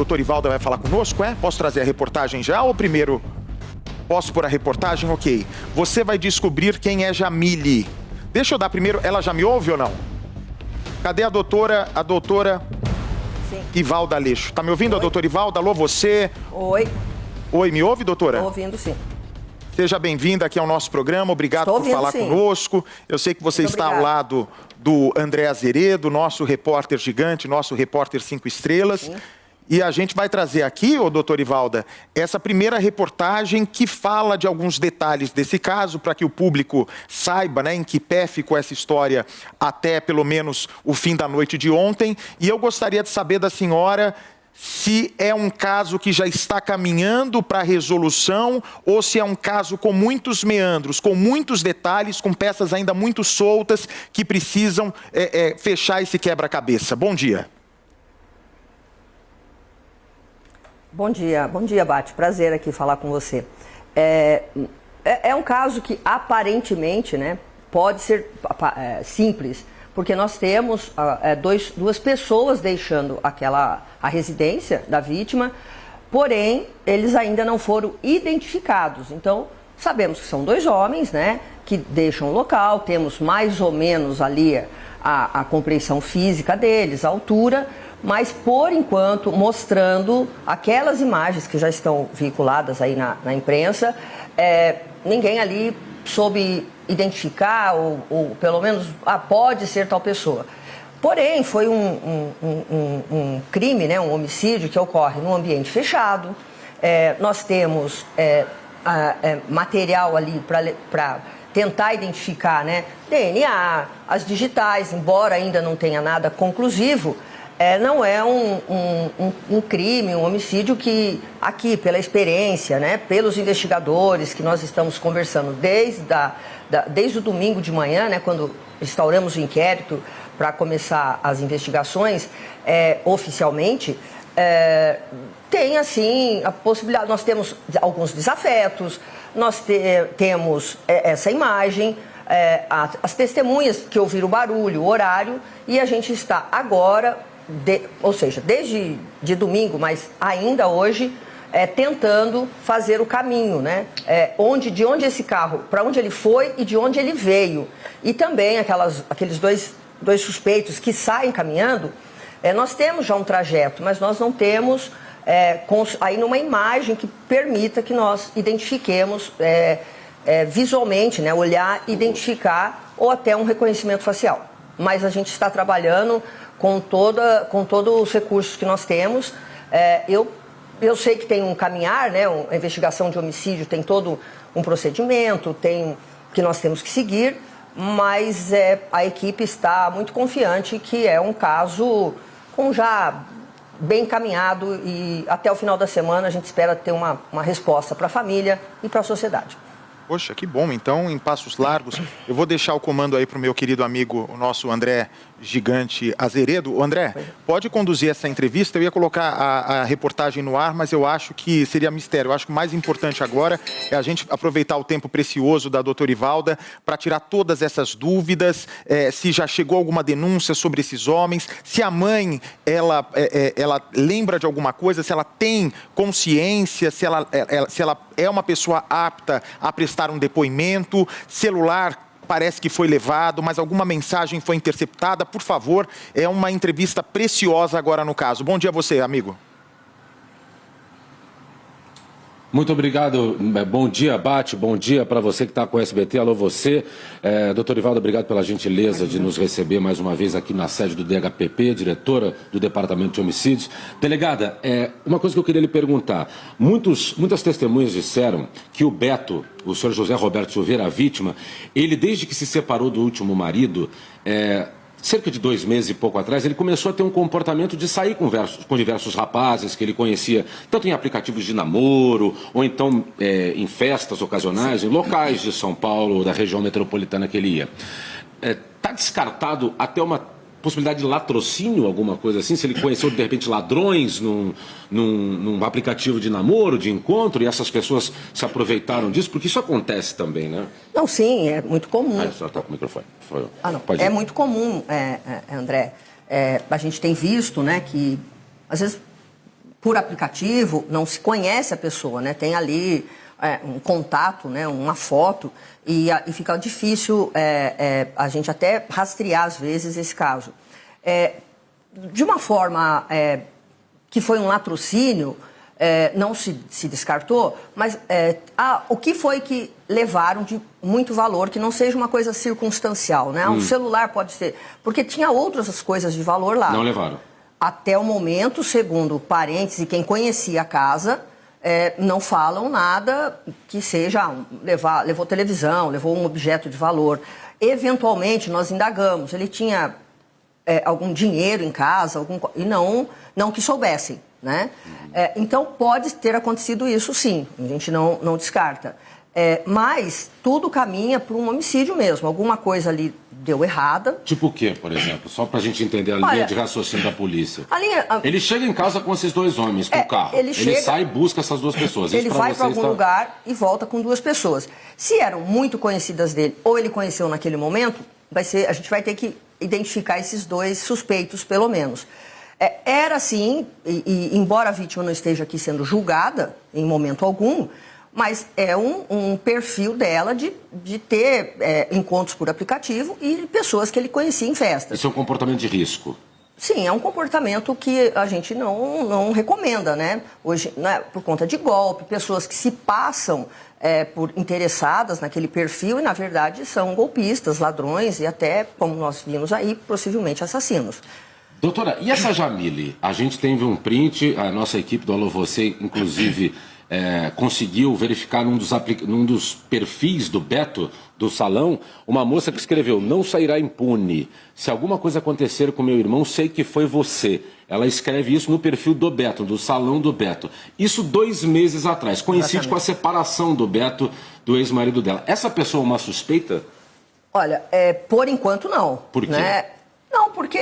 doutor Ivalda vai falar conosco, é? Posso trazer a reportagem já ou primeiro... Posso pôr a reportagem? Ok. Você vai descobrir quem é Jamile. Deixa eu dar primeiro... Ela já me ouve ou não? Cadê a doutora? A doutora... Sim. Ivalda Aleixo. Tá me ouvindo, Oi. a doutora Ivalda? Alô, você? Oi. Oi, me ouve, doutora? Estou ouvindo, sim. Seja bem-vinda aqui ao nosso programa. Obrigado por falar conosco. Eu sei que você está ao lado do André Azeredo, nosso repórter gigante, nosso repórter 5 estrelas. Sim. E a gente vai trazer aqui, ô doutor Ivalda, essa primeira reportagem que fala de alguns detalhes desse caso, para que o público saiba, né, em que pé ficou essa história até pelo menos o fim da noite de ontem. E eu gostaria de saber da senhora se é um caso que já está caminhando para a resolução ou se é um caso com muitos meandros, com muitos detalhes, com peças ainda muito soltas que precisam fechar esse quebra-cabeça. Bom dia. Bom dia, Bate. Prazer aqui falar com você. É um caso que aparentemente, né, pode ser simples, porque nós temos duas pessoas deixando a residência da vítima, porém, eles ainda não foram identificados. Então, sabemos que são 2 homens, né, que deixam o local, temos mais ou menos ali a compreensão física deles, a altura, mas, por enquanto, mostrando aquelas imagens que já estão veiculadas aí na imprensa, ninguém ali soube identificar ou pelo menos, pode ser tal pessoa. Porém, foi um crime, né, um homicídio que ocorre num ambiente fechado. Nós temos material ali para tentar identificar, né, DNA, as digitais, embora ainda não tenha nada conclusivo. Não é um crime, um homicídio que aqui, pela experiência, né, pelos investigadores que nós estamos conversando desde o domingo de manhã, né, quando instauramos o inquérito para começar as investigações oficialmente, tem assim a possibilidade. Nós temos alguns desafetos, nós temos essa imagem, as testemunhas que ouviram o barulho, o horário, e a gente está agora, ou seja, desde de domingo, mas ainda hoje, tentando fazer o caminho, né? De onde esse carro, para onde ele foi e de onde ele veio. E também aqueles dois suspeitos que saem caminhando, nós temos já um trajeto, mas nós não temos aí numa imagem que permita que nós identifiquemos visualmente, né? Olhar, identificar ou até um reconhecimento facial. Mas a gente está trabalhando com todos os recursos que nós temos. Eu sei que tem um caminhar, né? A investigação de homicídio tem todo um procedimento, que nós temos que seguir, mas a equipe está muito confiante que é um caso já bem encaminhado e até o final da semana a gente espera ter uma resposta para a família e para a sociedade. Poxa, que bom. Então, em passos largos, eu vou deixar o comando aí para o meu querido amigo, o nosso André Gigante Azeredo. O André, pode conduzir essa entrevista? Eu ia colocar a reportagem no ar, mas eu acho que seria mistério. Eu acho que o mais importante agora é a gente aproveitar o tempo precioso da doutora Ivalda para tirar todas essas dúvidas, se já chegou alguma denúncia sobre esses homens, se a mãe, ela lembra de alguma coisa, se ela tem consciência, se ela é uma pessoa apta a prestar um depoimento, celular parece que foi levado, mas alguma mensagem foi interceptada. Por favor, é uma entrevista preciosa agora no caso. Bom dia a você, amigo. Muito obrigado. Bom dia, Bate. Bom dia para você que está com o SBT. Alô, você. Doutor Ivalda, obrigado pela gentileza de nos receber mais uma vez aqui na sede do DHPP, diretora do Departamento de Homicídios. Delegada, uma coisa que eu queria lhe perguntar. Muitas testemunhas disseram que o Beto, o senhor José Roberto Silveira, a vítima, ele, desde que se separou do último marido, cerca de 2 meses e pouco atrás, ele começou a ter um comportamento de sair com diversos rapazes que ele conhecia, tanto em aplicativos de namoro, ou então em festas ocasionais, em locais de São Paulo, da região metropolitana que ele ia. Está descartado até uma possibilidade de latrocínio, alguma coisa assim? Se ele conheceu, de repente, ladrões num aplicativo de namoro, de encontro, e essas pessoas se aproveitaram disso? Porque isso acontece também, né? Não, sim, é muito comum. Só está com o microfone. É muito comum, André. A gente tem visto, né, que, às vezes, por aplicativo, não se conhece a pessoa, né? Tem ali um contato, né? Uma foto, e fica difícil a gente até rastrear, às vezes, esse caso. De uma forma que foi um latrocínio, não se descartou, mas o que foi que levaram de muito valor, que não seja uma coisa circunstancial, né? O celular pode ser... Porque tinha outras coisas de valor lá. Não levaram. Até o momento, segundo parentes e quem conhecia a casa, não falam nada que seja... Levou televisão, levou um objeto de valor. Eventualmente, nós indagamos. Ele tinha algum dinheiro em casa, e não que soubessem, né? Então, pode ter acontecido isso, sim. A gente não descarta. Mas tudo caminha para um homicídio mesmo. Alguma coisa ali deu errada. Tipo o quê, por exemplo? Só para a gente entender a linha de raciocínio da polícia. Ele chega em casa com esses dois homens, com o carro. Ele sai e busca essas duas pessoas. Ele vai para algum lugar e volta com duas pessoas. Se eram muito conhecidas dele, ou ele conheceu naquele momento, a gente vai ter que identificar esses dois suspeitos, pelo menos. Era assim, e embora a vítima não esteja aqui sendo julgada em momento algum, mas é um perfil dela de ter encontros por aplicativo e pessoas que ele conhecia em festas. Isso é um comportamento de risco? Sim, é um comportamento que a gente não recomenda, né? Hoje, né, por conta de golpe, pessoas que se passam por interessadas naquele perfil e, na verdade, são golpistas, ladrões e até, como nós vimos aí, possivelmente assassinos. Doutora, e essa Jamile? A gente teve um print, a nossa equipe do Alô Você, inclusive... conseguiu verificar num dos perfis do Beto, do salão, uma moça que escreveu: não sairá impune. Se alguma coisa acontecer com meu irmão, sei que foi você. Ela escreve isso no perfil do Beto, do salão do Beto. Isso 2 meses atrás. Coincide com a separação do Beto do ex-marido dela. Essa pessoa é uma suspeita? Olha, por enquanto não. Por quê? Né? Não, porque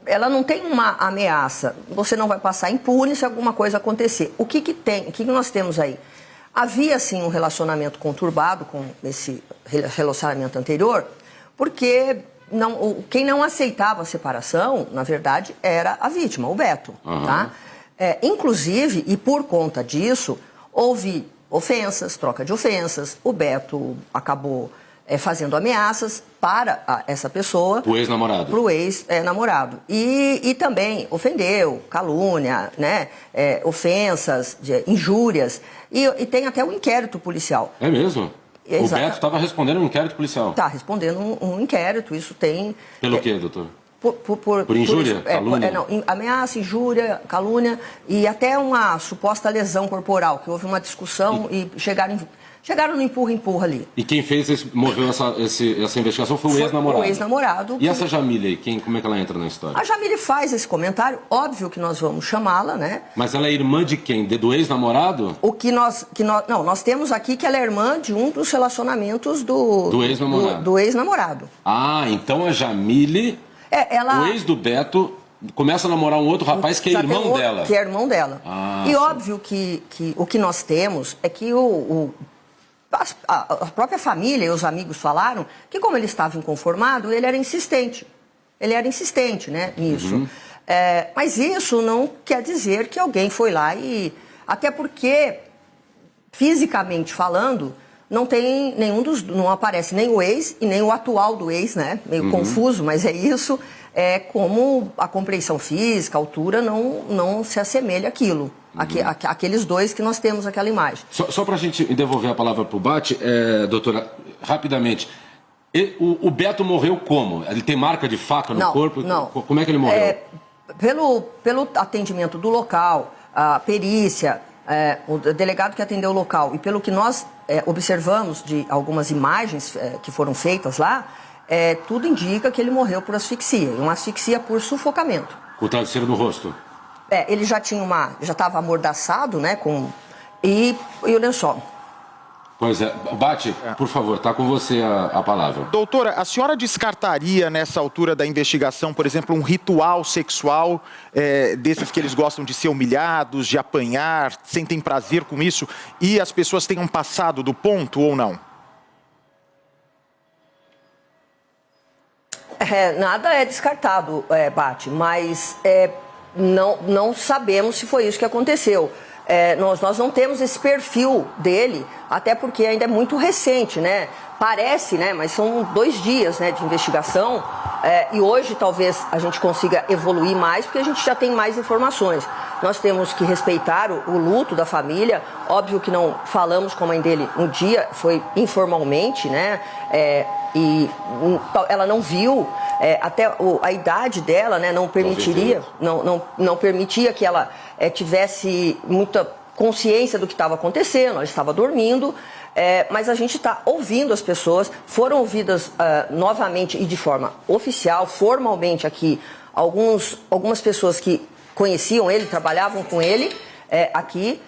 ela não tem uma ameaça. Você não vai passar impune se alguma coisa acontecer. O que nós temos aí? Havia, sim, um relacionamento conturbado com esse relacionamento anterior, porque quem não aceitava a separação, na verdade, era a vítima, o Beto. Tá? Inclusive, e por conta disso, houve ofensas, troca de ofensas. O Beto acabou fazendo ameaças para essa pessoa. O ex-namorado. Para o ex-namorado. E também ofendeu, calúnia, né? Ofensas, injúrias. E tem até um inquérito policial. É mesmo? O Beto estava respondendo um inquérito policial. Está respondendo um inquérito, isso tem... Pelo quê, doutor? Por injúria? Calúnia? Ameaça, injúria, calúnia e até uma suposta lesão corporal, que houve uma discussão e chegaram no empurra-empurra ali. E quem moveu essa investigação foi o ex-namorado? O ex-namorado. E essa Jamile aí, como é que ela entra na história? A Jamile faz esse comentário, óbvio que nós vamos chamá-la, né? Mas ela é irmã de quem? Do ex-namorado? Nós temos aqui que ela é irmã de um dos relacionamentos do ex-namorado. Do ex-namorado. Ah, então a Jamile, o ex do Beto, começa a namorar um outro rapaz que é irmão dela. Que é irmão dela. E sim. Óbvio que o que nós temos é que a própria família e os amigos falaram que, como ele estava inconformado, ele era insistente. Ele era insistente, né, nisso. Mas isso não quer dizer que alguém foi lá e... Até porque, fisicamente falando, não tem não aparece nem o ex e nem o atual do ex, né? Meio confuso, mas é isso. Como a compreensão física, a altura, não se assemelha àquilo. Aqueles dois que nós temos aquela imagem. Só para a gente devolver a palavra para o Bate, doutora, rapidamente, o Beto morreu como? Ele tem marca de faca no corpo? Não. Como é que ele morreu? Pelo atendimento do local, a perícia, o delegado que atendeu o local e pelo que nós observamos de algumas imagens que foram feitas lá, tudo indica que ele morreu por asfixia, uma asfixia por sufocamento. Com o travesseiro no rosto? Ele já estava amordaçado, né, e o lençol. Pois é. Bate, por favor, está com você a palavra. Doutora, a senhora descartaria nessa altura da investigação, por exemplo, um ritual sexual desses que eles gostam de ser humilhados, de apanhar, sentem prazer com isso, e as pessoas tenham passado do ponto ou não? Nada é descartado, Bate, mas não sabemos se foi isso que aconteceu. Nós não temos esse perfil dele, até porque ainda é muito recente, né? Parece, né? Mas são 2 dias, né, de investigação, e hoje talvez a gente consiga evoluir mais, porque a gente já tem mais informações. Nós temos que respeitar o luto da família. Óbvio que não falamos com a mãe dele no dia, foi informalmente, né? E ela não viu, até a idade dela, né, não permitiria, não permitia que ela tivesse muita consciência do que estava acontecendo. Ela estava dormindo, mas a gente está ouvindo as pessoas. Foram ouvidas novamente e de forma oficial, formalmente aqui, algumas pessoas que conheciam ele, trabalhavam com ele aqui.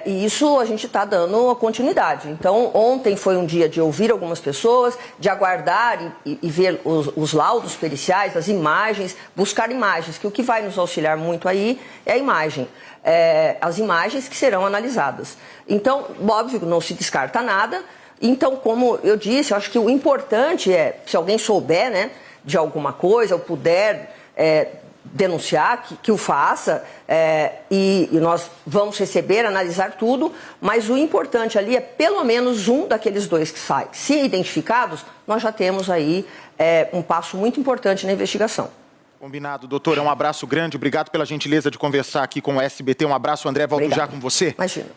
E isso a gente está dando a continuidade. Então, ontem foi um dia de ouvir algumas pessoas, de aguardar e ver os laudos periciais, as imagens, buscar imagens, que o que vai nos auxiliar muito aí é a imagem. As imagens que serão analisadas. Então, óbvio, não se descarta nada. Então, como eu disse, eu acho que o importante se alguém souber, né, de alguma coisa, ou puder denunciar, que o faça, e nós vamos receber, analisar tudo, mas o importante ali é pelo menos um daqueles 2 que sai. Se identificados, nós já temos aí um passo muito importante na investigação. Combinado, doutora. Um abraço grande. Obrigado pela gentileza de conversar aqui com o SBT. Um abraço, André. Volto já com você. Imagina.